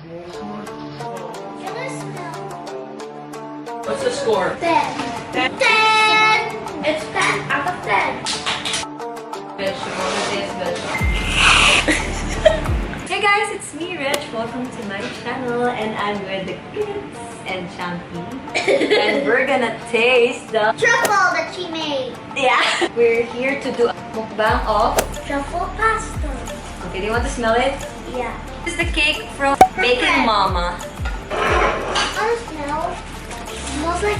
Can I smell? What's the score? 10. 10! It's 10 out of 10. Vegetable. This vegetable. Hey guys, it's me, Redge. Welcome to my channel, and I'm with the kids and Champi. And we're gonna taste the Truffle that she made. yeah. We're here to do a mukbang of. Truffle pasta. Okay, do you want to smell it? Yeah. This is the cake from Baking Mama. I smell. It smells like.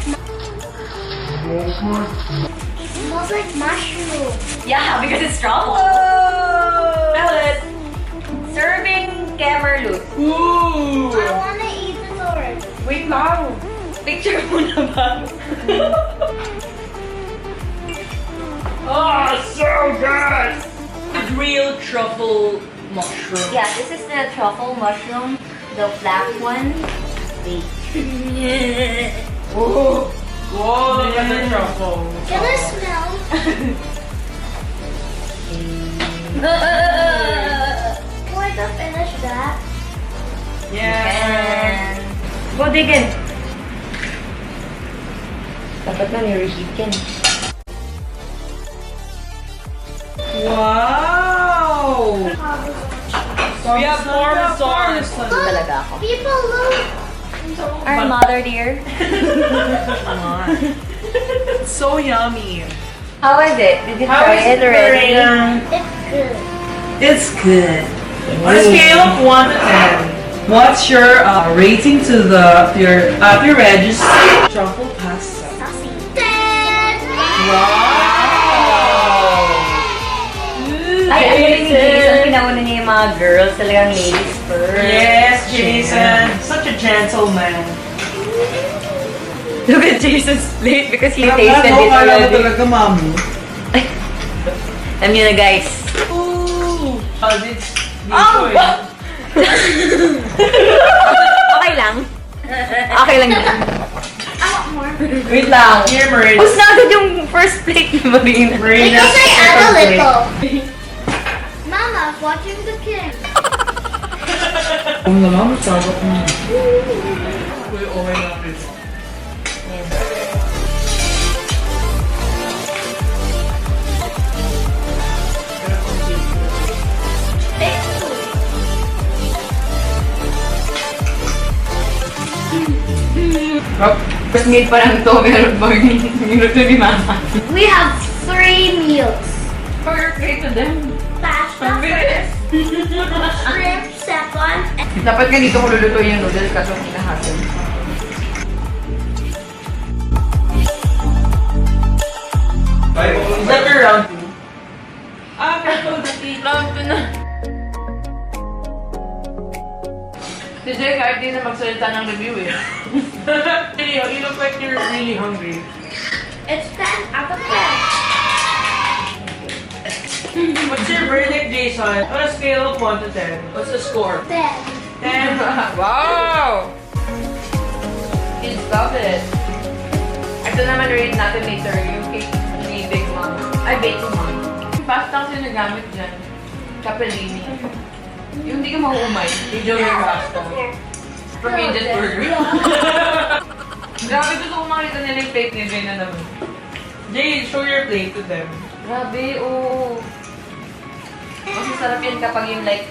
It smells like mushroom. Yeah, because it's truffle. Smell it. Serving Camerlut. Ooh! I wanna eat this already. Wait lang! Picture mo na ba? Oh, so good! Real truffle mushroom. Yeah, this is the truffle mushroom, the black one. Wait. Oh! Whoa, look at the truffle. Can I smell? Can I finish that? Yeah! Go dig in. Dapat na ni-reheat yan. Wow! We have dinosaurs! Talaga ako. People look. Our mother dear. So yummy! How is it? Did you How try is it already? It's good. It's good. On a scale of 1 to 10, what's your rating to your Redge's truffle pasta? Sassy. 10. Wow! Ay, ang galing ni Jason. Pinauna niya yung mga girls. Talagang ladies first. Yes, Jason. Such a gentleman. Look at Jason's plate because he tasted it already. talaga, mami. Alam niyo na guys. Ooh! Dito Oh! eh. Okay lang. Okay lang yan. I want more. Wait lang. Here, Marina. Tapos na agad yung first plate ni Marina. Marina. Because I add a little. Mama's watching the kids. Kung naman, masarap mo. Uy, okay natin. First meal pa lang to, pero minuto ni Mama. We have 3 meals. First plate to them. Pasta first, shrimp second, and Dapat ganito ko lulutuin yung noodles kaso hinahasan. Is that your round 2? Ah, careful, Dati. Round 2 na. Si Jay kahit di na magsalita ng review eh. You look like you're really hungry. it's 10 out of 10. What's your verdict, Jason? On a scale of 1 to 10, what's the score? 10. 10. Wow! You stop it. Ito naman rate natin later, yung cake ni Big Mom. Ay, Baking Mom. Yung pasta kasi nagamit dyan. Capellini. Yung hindi ka mahuumay. Yung Joey pasta. From Angel Burger. Grabe, gusto ko makita nila yung plate ni Jay na naman. Jay, show your plate to them. Grabe, oo. Mas masarap yan kapag yung like,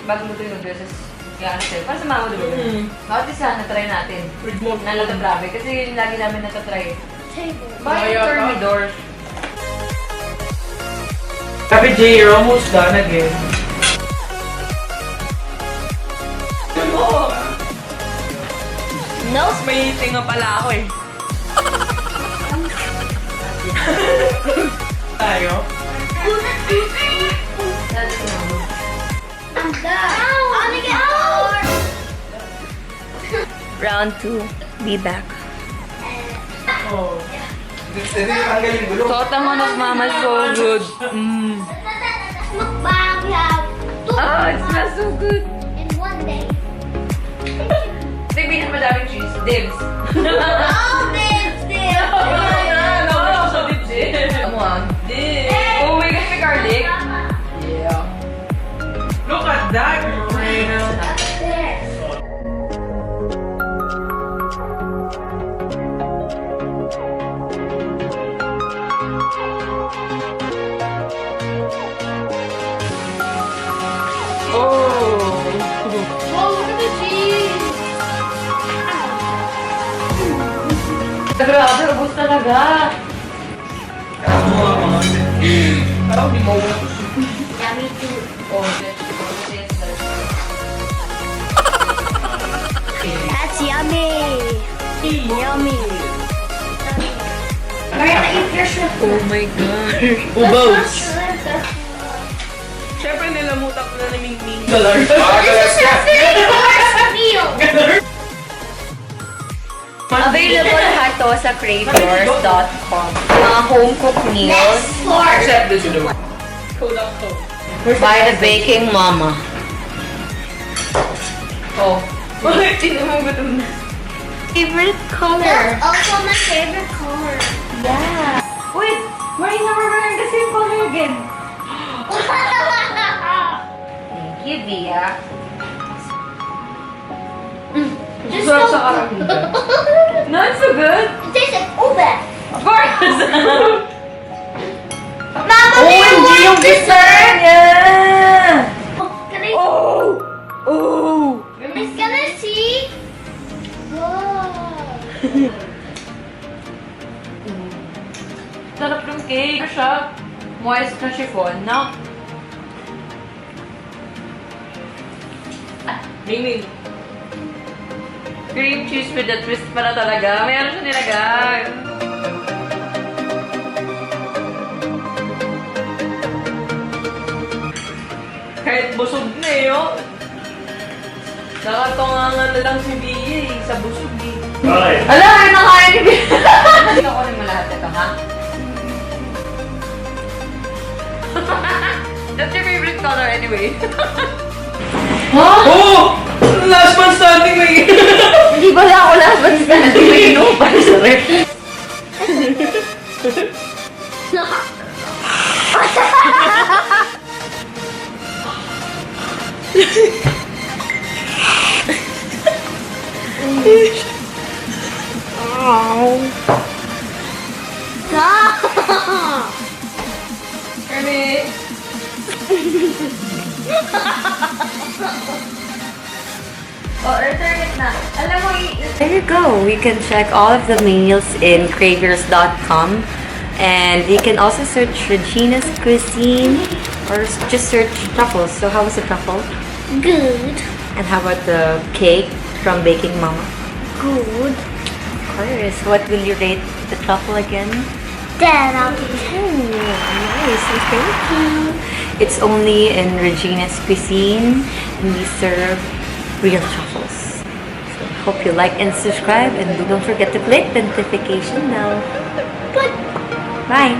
bago mo ito yung noodles, yan sa'yo. Para sa mama, diba? Bakit isa, na-try natin. Nalala grabe, kasi yung lagi namin natatry. Bakit yung Thermidor? Happy Jay, you're almost done again. Nose, may tinga pala ako eh. Tayo? I'm done. I wanna get more. Round 2, be back. Oh. Totamon of Mama, so good. Mukbang, we have 2 Oh, it smells so good. in 1 day. Sabihin na madaming cheese. Dibs. Oh, this. Come on. Dibs. Oh my gosh, may garlic. Look at that, Marina. There. Grabe, ubos talaga. Parang di mo. Yummy too. Oh, That's yummy. Yummy. Mariana, eat your shrimp. Oh my gosh. Ubos. Siyempre, nilamutak ko na ni Ming-Ming. Dollar. This is a 3-course meal. Available lahat to sa cravers.com. Mga home-cooked meals Next course. Except this one. Kodak to. by the Baking Mama. Oh. Bakit? Hindi mo gutom na. Favorite color. That's also my favorite color. Yeah. Wait, we're wearing the same color again. Thank you, Via. Just Sarap so sa karak. No, it's so good. It tastes like ube. Of course. Mama, OMG yung dessert! Yeah! Can I? Oh. Oh. Miss, can I see? Wow. Sarap ng cake. Siya. Moist na chiffon. No? Ming-Ming. Cream cheese with a twist pala talaga. Meron siya nilagay. Kahit busog na eh, oh. Nakatunganga na lang si Bia eh, sa busog eh. Bye. Ala, ay nakain ni Bia. Hindi ako rin mo lahat ito, ha? That's your favorite color anyway. Oh! Last one standing, may... Hindi ko lang ako last but standing. May no pa sa ref. Kirby! Oh, return it na. Alam mo, there you go. We can check all of the meals in cravers.com. And you can also search Regina's Cuisine or just search Truffle. So how was the truffle? Good. And how about the cake from Baking Mama? Good. Of course. What will you rate the truffle again? 10 out of 10. Nice. And thank you. It's only in Regina's Cuisine and we serve real truffles. So hope you like and subscribe and don't forget to click the notification bell. Good. Bye.